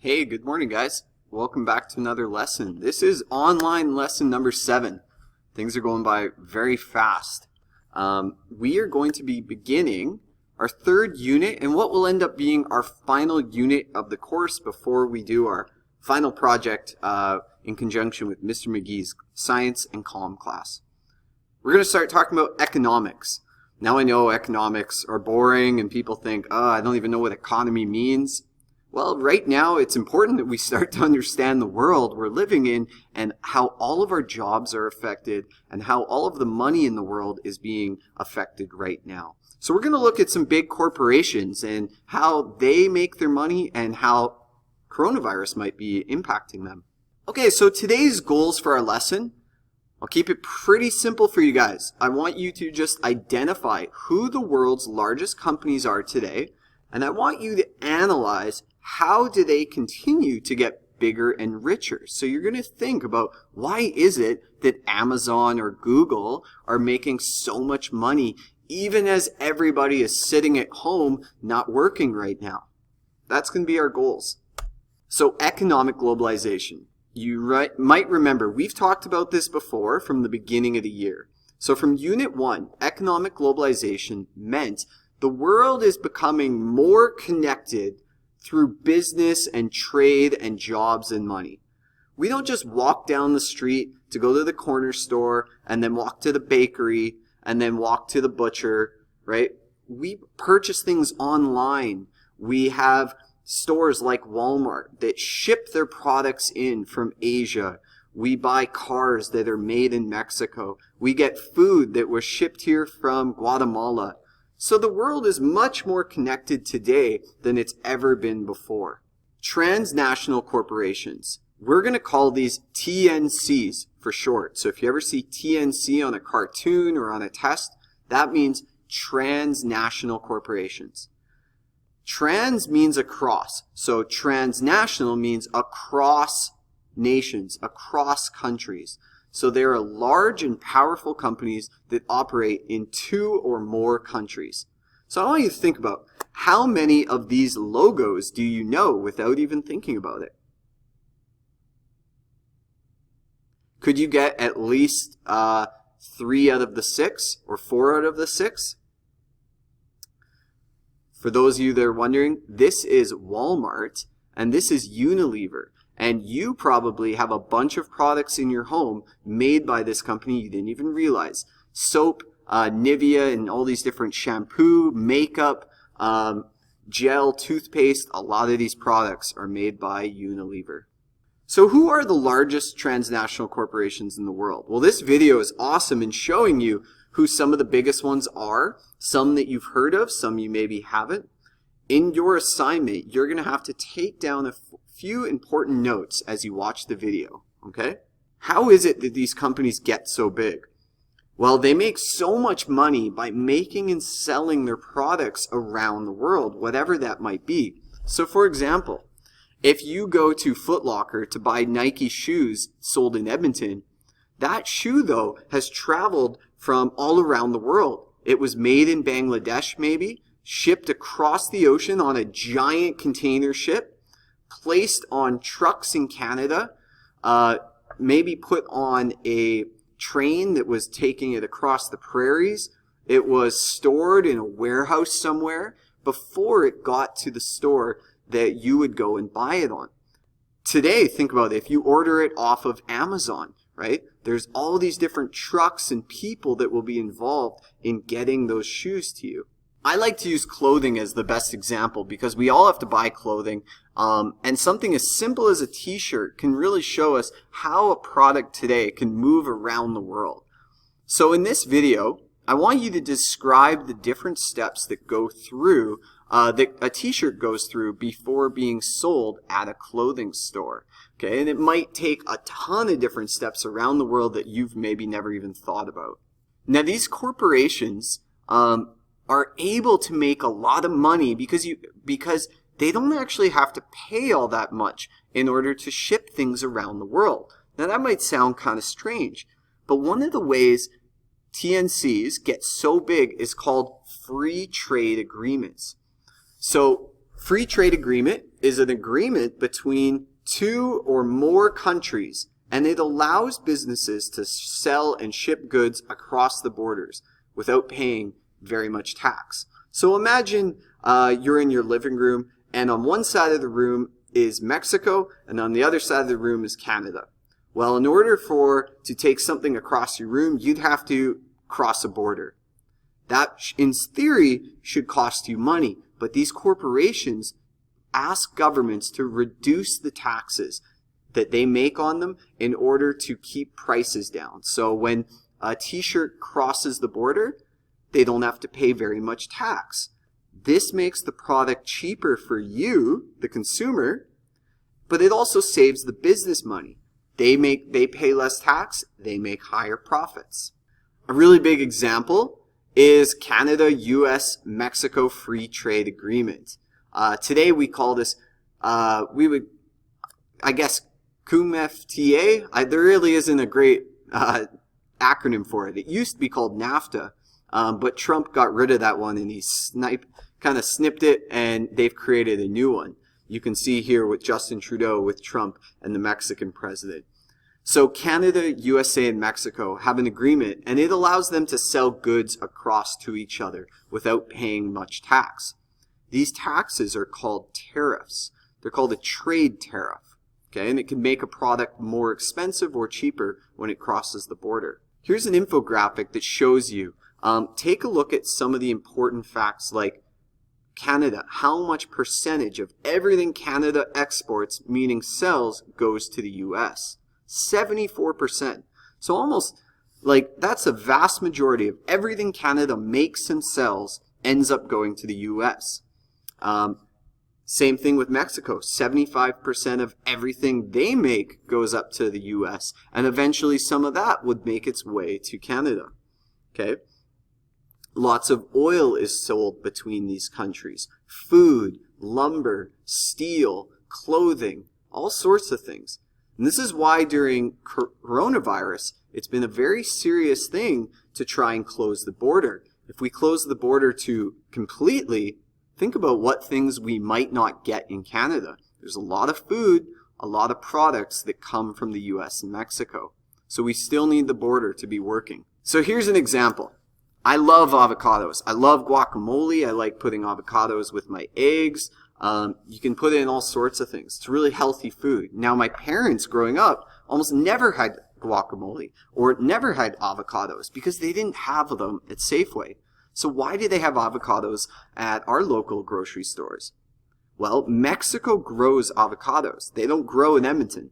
Hey, good morning, guys. Welcome back to another lesson. This is online lesson number 7. Things are going by very fast. We are going to be beginning our third unit and what will end up being our final unit of the course before we do our final project in conjunction with Mr. McGee's Science and Comm class. We're going to start talking about economics. Now I know economics are boring and people think, oh, I don't even know what economy means. Well, right now it's important that we start to understand the world we're living in and how all of our jobs are affected and how all of the money in the world is being affected right now. So we're going to look at some big corporations and how they make their money and how coronavirus might be impacting them. Okay, so today's goals for our lesson, I'll keep it pretty simple for you guys. I want you to just identify who the world's largest companies are today, and I want you to analyze how do they continue to get bigger and richer. So you're going to think about why is it that Amazon or Google are making so much money even as everybody is sitting at home not working right now. That's going to be our goals. So economic globalization. You might remember we've talked about this before from the beginning of the year. So from Unit 1, economic globalization meant the world is becoming more connected through business and trade and jobs and money. We don't just walk down the street to go to the corner store and then walk to the bakery and then walk to the butcher, right? We purchase things online. We have stores like Walmart that ship their products in from Asia. We buy cars that are made in Mexico. We get food that was shipped here from Guatemala. So the world is much more connected today than it's ever been before. Transnational corporations. We're going to call these TNCs for short. So if you ever see TNC on a cartoon or on a test, that means transnational corporations. Trans means across. So transnational means across nations, across countries. So there are large and powerful companies that operate in 2 or more countries. So I want you to think about how many of these logos do you know without even thinking about it? Could you get at least 3 out of the 6 or 4 out of the 6? For those of you that are wondering, this is Walmart and this is Unilever. And you probably have a bunch of products in your home made by this company you didn't even realize. Soap, Nivea, and all these different shampoo, makeup, gel, toothpaste. A lot of these products are made by Unilever. So who are the largest transnational corporations in the world? Well, this video is awesome in showing you who some of the biggest ones are, some that you've heard of, some you maybe haven't. In your assignment, you're going to have to take down a few important notes as you watch the video, okay? How is it that these companies get so big? Well, they make so much money by making and selling their products around the world, whatever that might be. So for example, if you go to Foot Locker to buy Nike shoes sold in Edmonton, that shoe though has traveled from all around the world. It was made in Bangladesh maybe, shipped across the ocean on a giant container ship, placed on trucks in Canada, maybe put on a train that was taking it across the prairies. It was stored in a warehouse somewhere before it got to the store that you would go and buy it on. Today, think about it. If you order it off of Amazon, right? There's all these different trucks and people that will be involved in getting those shoes to you. I like to use clothing as the best example because we all have to buy clothing, and something as simple as a t-shirt can really show us how a product today can move around the world. So in this video, I want you to describe the different steps that go through, that a t-shirt goes through before being sold at a clothing store. Okay, and it might take a ton of different steps around the world that you've maybe never even thought about. Now these corporations, are able to make a lot of money because they don't actually have to pay all that much in order to ship things around the world. Now that might sound kind of strange, but one of the ways TNCs get so big is called free trade agreements. So Free trade agreement is an agreement between two or more countries, and it allows businesses to sell and ship goods across the borders without paying very much tax. So imagine you're in your living room, and on one side of the room is Mexico, and on the other side of the room is Canada. Well, in order to take something across your room, you'd have to cross a border. That, in theory, should cost you money, but these corporations ask governments to reduce the taxes that they make on them in order to keep prices down. So when a t-shirt crosses the border, they don't have to pay very much tax. This makes the product cheaper for you, the consumer, but it also saves the business money. They pay less tax, they make higher profits. A really big example is Canada, US, Mexico Free Trade Agreement. Today we call this, I guess, CUMFTA. There really isn't a great acronym for it. It used to be called NAFTA, but Trump got rid of that one and he kind of snipped it, and they've created a new one. You can see here with Justin Trudeau, with Trump, and the Mexican president. So Canada, USA, and Mexico have an agreement, and it allows them to sell goods across to each other without paying much tax. These taxes are called tariffs. They're called a trade tariff, okay? And it can make a product more expensive or cheaper when it crosses the border. Here's an infographic that shows you. Take a look at some of the important facts like Canada. How much percentage of everything Canada exports, meaning sells, goes to the US? 74%. So almost like that's a vast majority of everything Canada makes and sells ends up going to the US. Same thing with Mexico. 75% of everything they make goes up to the US, and eventually some of that would make its way to Canada. Okay? Lots of oil is sold between these countries. Food, lumber, steel, clothing, all sorts of things. And this is why during coronavirus, it's been a very serious thing to try and close the border. If we close the border to completely, think about what things we might not get in Canada. There's a lot of food, a lot of products that come from the US and Mexico. So we still need the border to be working. So here's an example. I love avocados. I love guacamole. I like putting avocados with my eggs. You can put it in all sorts of things. It's really healthy food. Now, my parents growing up almost never had guacamole or never had avocados because they didn't have them at Safeway. So why do they have avocados at our local grocery stores? Well, Mexico grows avocados. They don't grow in Edmonton.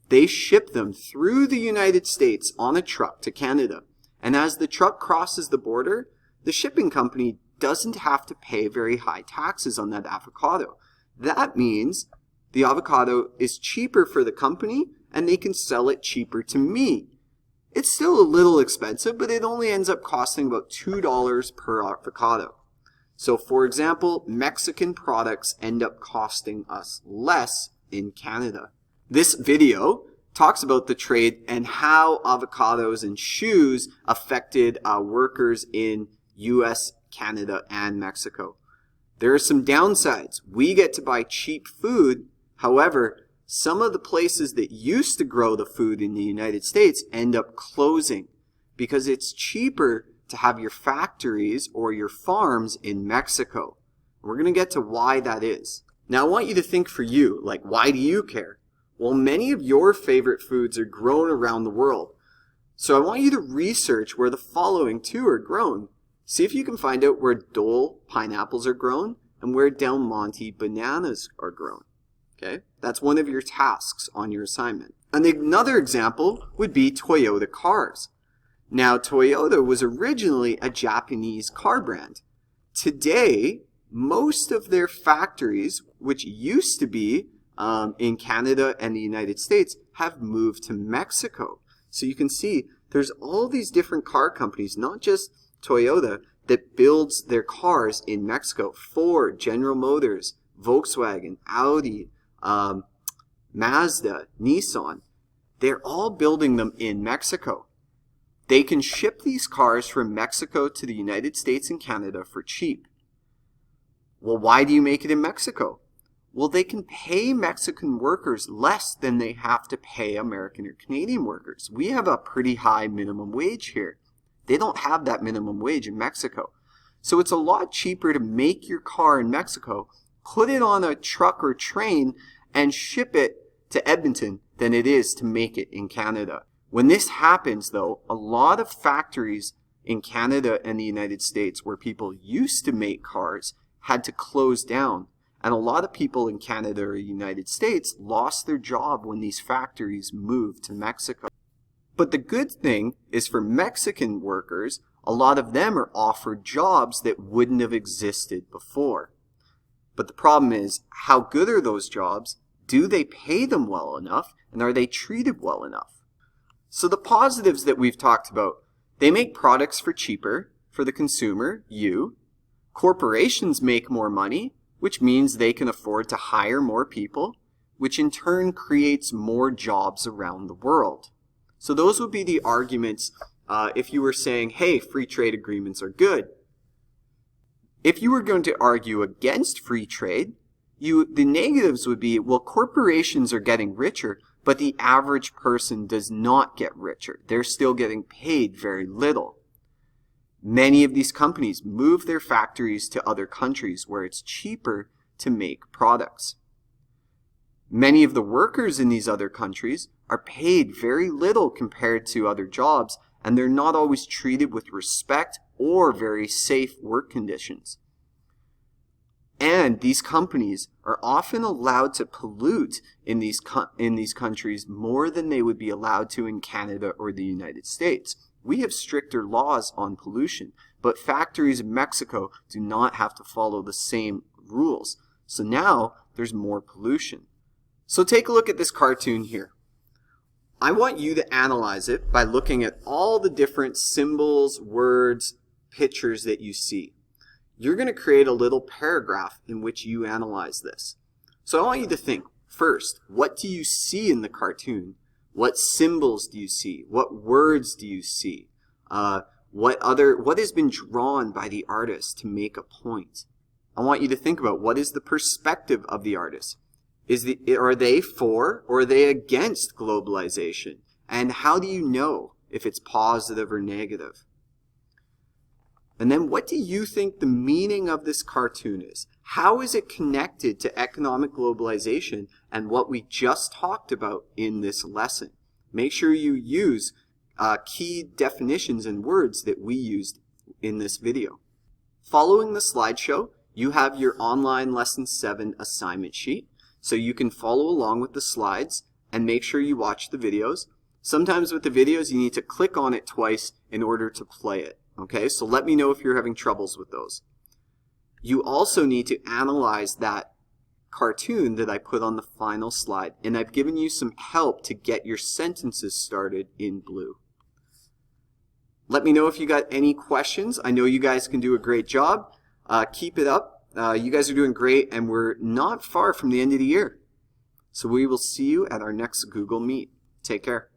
They ship them through the United States on a truck to Canada. And as the truck crosses the border, the shipping company doesn't have to pay very high taxes on that avocado. That means the avocado is cheaper for the company and they can sell it cheaper to me. It's still a little expensive, but it only ends up costing about $2 per avocado. So for example, Mexican products end up costing us less in Canada. This video talks about the trade and how avocados and shoes affected workers in US, Canada, and Mexico. There are some downsides. We get to buy cheap food. However, some of the places that used to grow the food in the United States end up closing because it's cheaper to have your factories or your farms in Mexico. We're going to get to why that is. Now I want you to think for you, like, why do you care? Well, many of your favorite foods are grown around the world. So I want you to research where the following two are grown. See if you can find out where Dole pineapples are grown and where Del Monte bananas are grown. Okay? That's one of your tasks on your assignment. And another example would be Toyota cars. Now, Toyota was originally a Japanese car brand. Today, most of their factories, which used to be in Canada and the United States, have moved to Mexico. So you can see there's all these different car companies, not just Toyota, that builds their cars in Mexico. Ford, General Motors, Volkswagen, Audi, Mazda, Nissan. They're all building them in Mexico. They can ship these cars from Mexico to the United States and Canada for cheap. Well, why do you make it in Mexico? Well, they can pay Mexican workers less than they have to pay American or Canadian workers. We have a pretty high minimum wage here. They don't have that minimum wage in Mexico. So it's a lot cheaper to make your car in Mexico, put it on a truck or train, and ship it to Edmonton than it is to make it in Canada. When this happens, though, a lot of factories in Canada and the United States where people used to make cars had to close down. And a lot of people in Canada or the United States lost their job when these factories moved to Mexico. But the good thing is for Mexican workers, a lot of them are offered jobs that wouldn't have existed before. But the problem is, how good are those jobs? Do they pay them well enough? And are they treated well enough? So the positives that we've talked about, they make products for cheaper, for the consumer, you. Corporations make more money, which means they can afford to hire more people, which in turn creates more jobs around the world. So those would be the arguments if you were saying, hey, free trade agreements are good. If you were going to argue against free trade, the negatives would be, well, corporations are getting richer, but the average person does not get richer. They're still getting paid very little. Many of these companies move their factories to other countries where it's cheaper to make products. Many of the workers in these other countries are paid very little compared to other jobs, and they're not always treated with respect or very safe work conditions. And these companies are often allowed to pollute in these countries more than they would be allowed to in Canada or the United States. We have stricter laws on pollution, but factories in Mexico do not have to follow the same rules. So now there's more pollution. So take a look at this cartoon here. I want you to analyze it by looking at all the different symbols, words, pictures that you see. You're going to create a little paragraph in which you analyze this. So I want you to think, first, what do you see in the cartoon? What symbols do you see? What words do you see? What has been drawn by the artist to make a point? I want you to think about what is the perspective of the artist. Are they for or are they against globalization? And how do you know if it's positive or negative? And then what do you think the meaning of this cartoon is? How is it connected to economic globalization and what we just talked about in this lesson? Make sure you use key definitions and words that we used in this video. Following the slideshow, you have your online Lesson 7 assignment sheet, so you can follow along with the slides and make sure you watch the videos. Sometimes with the videos, you need to click on it twice in order to play it. Okay, so let me know if you're having troubles with those. You also need to analyze that cartoon that I put on the final slide, and I've given you some help to get your sentences started in blue. Let me know if you got any questions. I know you guys can do a great job. Keep it up. You guys are doing great, and we're not far from the end of the year. So we will see you at our next Google Meet. Take care.